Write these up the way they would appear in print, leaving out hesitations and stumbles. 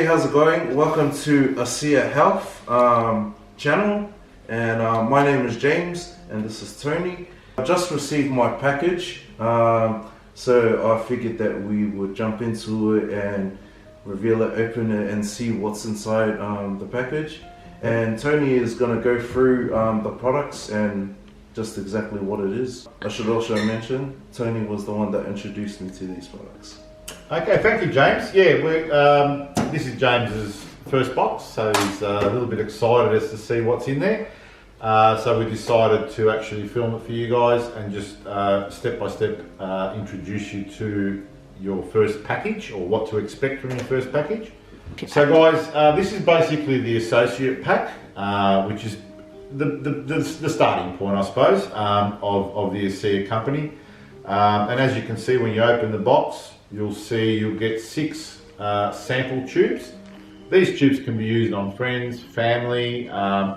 how's it going? Welcome to Asea Health channel, and my name is James and this is Tony. I just received my package, so I figured that we would jump into it and reveal it, open it and see what's inside the package. And Tony is going to go through the products and just exactly what it is. I should also mention, Tony was the one that introduced me to these products. Okay, thank you, James. Yeah, this is James's first box, so he's a little bit excited as to see what's in there. So we decided to actually film it for you guys and just step by step introduce you to your first package, or what to expect from your first package. So guys, this is basically the associate pack, which is the starting point, I suppose, of the Asea company. And as you can see, when you open the box, you'll get 6 sample tubes. These tubes can be used on friends, family,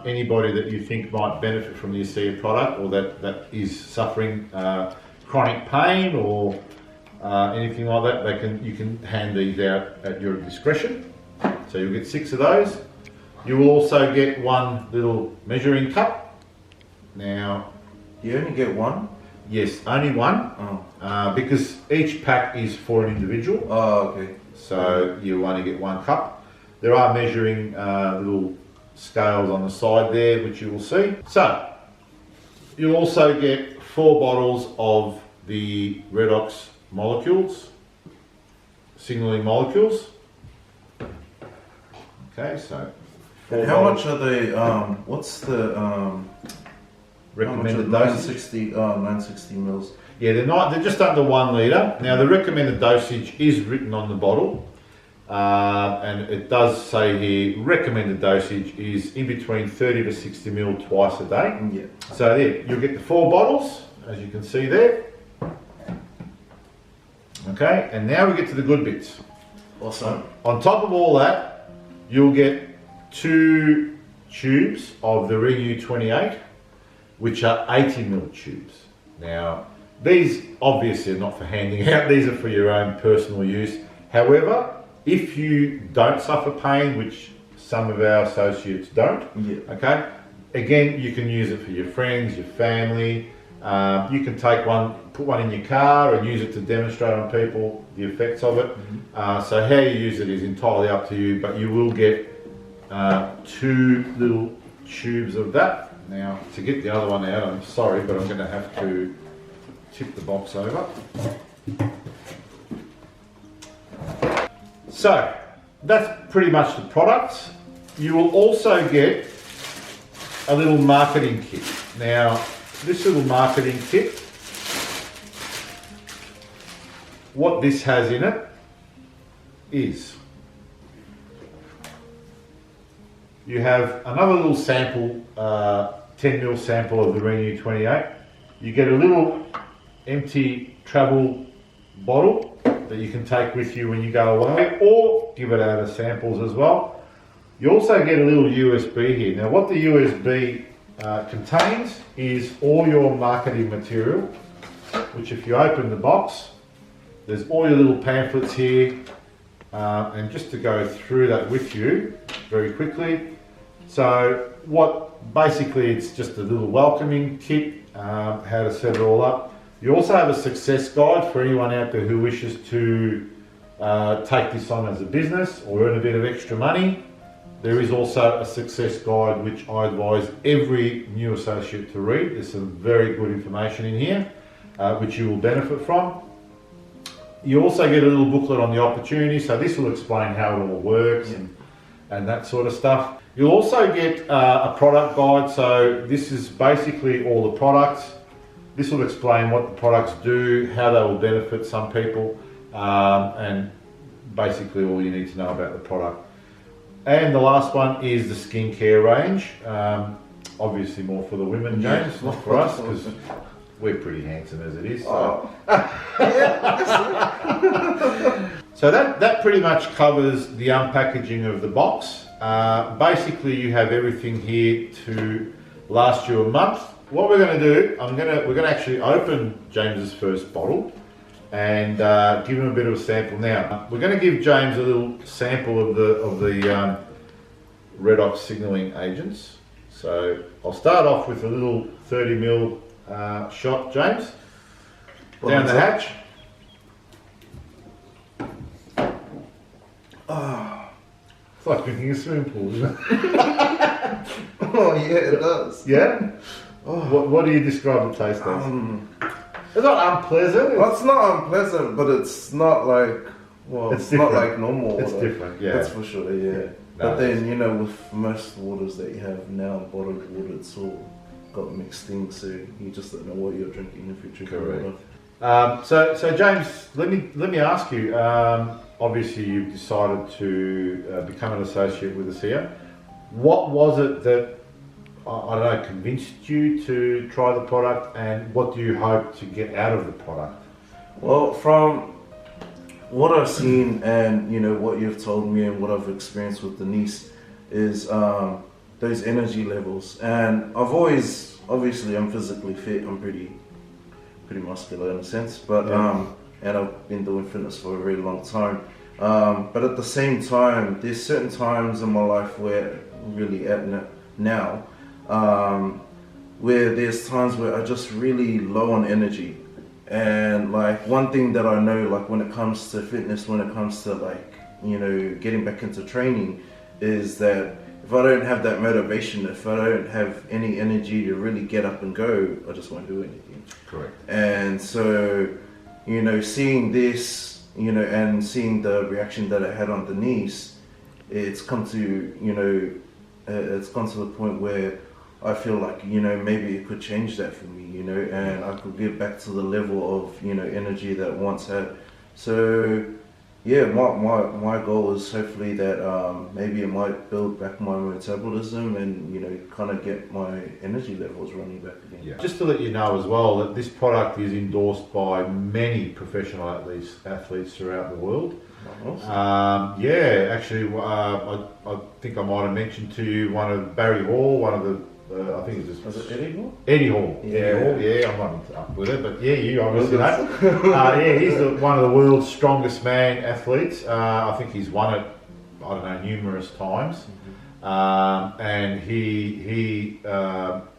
anybody that you think might benefit from the Asea product, or that is suffering chronic pain or anything like that. You can hand these out at your discretion. So you'll get 6 of those. You will also get one little measuring cup. Now, you only get one? Yes, only one. Oh. Because each pack is for an individual. Oh, okay. So you only get one cup. There are measuring little scales on the side there, which you will see. So you'll also get 4 bottles of the redox molecules, signaling molecules. Okay, so. And how much are they? What's the recommended dosage? 960 mils. Yeah, they're just under 1 litre. Now the recommended dosage is written on the bottle, and it does say here recommended dosage is in between 30 to 60 mil twice a day. Yeah. So there, you'll get the 4 bottles, as you can see there. Okay, and now we get to the good bits. Awesome. On top of all that, you'll get 2 tubes of the Renew 28, which are 80 mil tubes. Now, these obviously are not for handing out, these are for your own personal use. However, if you don't suffer pain, which some of our associates don't, okay, again, you can use it for your friends, your family. You can take one, put one in your car and use it to demonstrate on people the effects of it. So how you use it is entirely up to you, but you will get 2 little tubes of that. Now, to get the other one out, I'm sorry, but I'm going to have to tip the box over. So, that's pretty much the products. You will also get a little marketing kit. Now, this little marketing kit, what this has in it is you have another little sample, 10 ml sample of the Renew 28. You get a little empty travel bottle that you can take with you when you go away, or give it out as samples as well. You also get a little USB here. Now what the USB contains is all your marketing material, which if you open the box, there's all your little pamphlets here. And just to go through that with you very quickly. So basically it's just a little welcoming kit, how to set it all up. You also have a success guide for anyone out there who wishes to take this on as a business or earn a bit of extra money. There is also a success guide which I advise every new associate to read. There's some very good information in here which you will benefit from. You also get a little booklet on the opportunity, so this will explain how it all works and that sort of stuff. You'll also get a product guide, so this is basically all the products. This will explain what the products do, how they will benefit some people, and basically all you need to know about the product. And the last one is the skincare range. Obviously more for the women, James, not for us, because we're pretty handsome as it is. So, so that pretty much covers the unpackaging of the box. Basically, you have everything here to last you a month. What we're going to do, we're going to actually open James's first bottle, and give him a bit of a sample. Now we're going to give James a little sample of the redox signalling agents. So I'll start off with a little 30ml shot, James, down the hatch. It's like drinking a swimming pool, isn't it? Oh yeah, it does. Yeah? What do you describe the taste as? It's not unpleasant. It's not unpleasant, but it's not like, well, it's not like normal water. It's different, yeah. That's for sure, yeah. But then, you know, with most waters that you have now, bottled water, it's all got mixed things, so you just don't know what you're drinking if you're drinking water. So James, let me ask you. Obviously, you've decided to become an associate with Asea. What was it that I don't know convinced you to try the product, and what do you hope to get out of the product? Well, from what I've seen and, you know, what you've told me and what I've experienced with Denise is those energy levels. And I've always, obviously I'm physically fit, I'm pretty muscular in a sense, but and I've been doing fitness for a very long time. But at the same time, there's certain times in my life where I'm really at now, where there's times where I just really low on energy. And like one thing that I know, like when it comes to fitness, when it comes to like, you know, getting back into training, is that if I don't have that motivation, if I don't have any energy to really get up and go, I just won't do anything. Correct. And so, you know, seeing this, you know, and seeing the reaction that I had on Denise, it's come to, you know, it's gone to the point where I feel like, you know, maybe it could change that for me, you know, and I could get back to the level of, you know, energy that I once had. So, yeah, my goal is hopefully that maybe it might build back my metabolism and, you know, kind of get my energy levels running back again. Yeah. Just to let you know as well that this product is endorsed by many professional athletes throughout the world. Awesome. Yeah, actually, I think I might have mentioned to you one of Barry Hall, one of the I think it's Was it Eddie Hall? Eddie Hall. Yeah. Eddie Hall, yeah, I'm not up with it, but yeah, you obviously know. Yeah, he's one of the world's strongest man athletes. I think he's won it, I don't know, numerous times. And he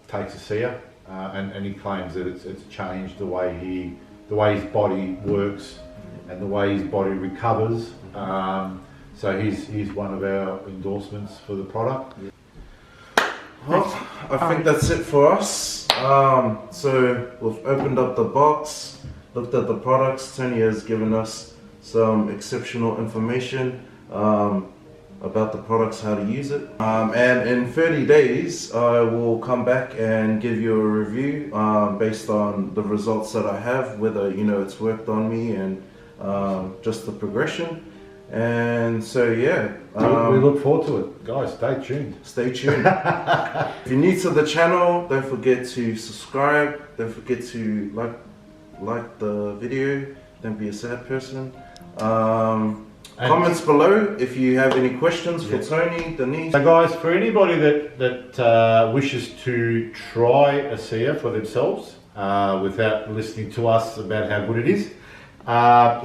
takes Asea, and he claims that it's changed the way his body works and the way his body recovers. So he's one of our endorsements for the product. Well, I think that's it for us. So we've opened up the box, looked at the products. Tony has given us some exceptional information about the products, how to use it. And in 30 days, I will come back and give you a review based on the results that I have, whether, you know, it's worked on me and just the progression. And so, yeah. We look forward to it. Guys, stay tuned. Stay tuned. If you're new to the channel, don't forget to subscribe. Don't forget to like the video. Don't be a sad person. Comments below if you have any questions for Tony, Denise. So guys, for anybody that wishes to try Asea for themselves without listening to us about how good it is,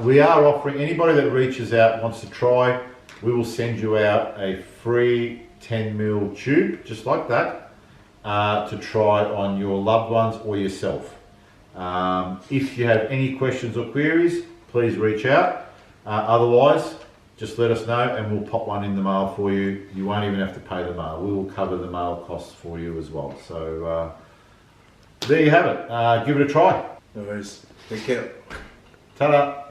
we are offering, anybody that reaches out wants to try, we will send you out a free 10ml tube, just like that, to try on your loved ones or yourself. If you have any questions or queries, please reach out. Otherwise, just let us know and we'll pop one in the mail for you. You won't even have to pay the mail. We will cover the mail costs for you as well. So there you have it. Give it a try. No worries. Take care. Ta-da!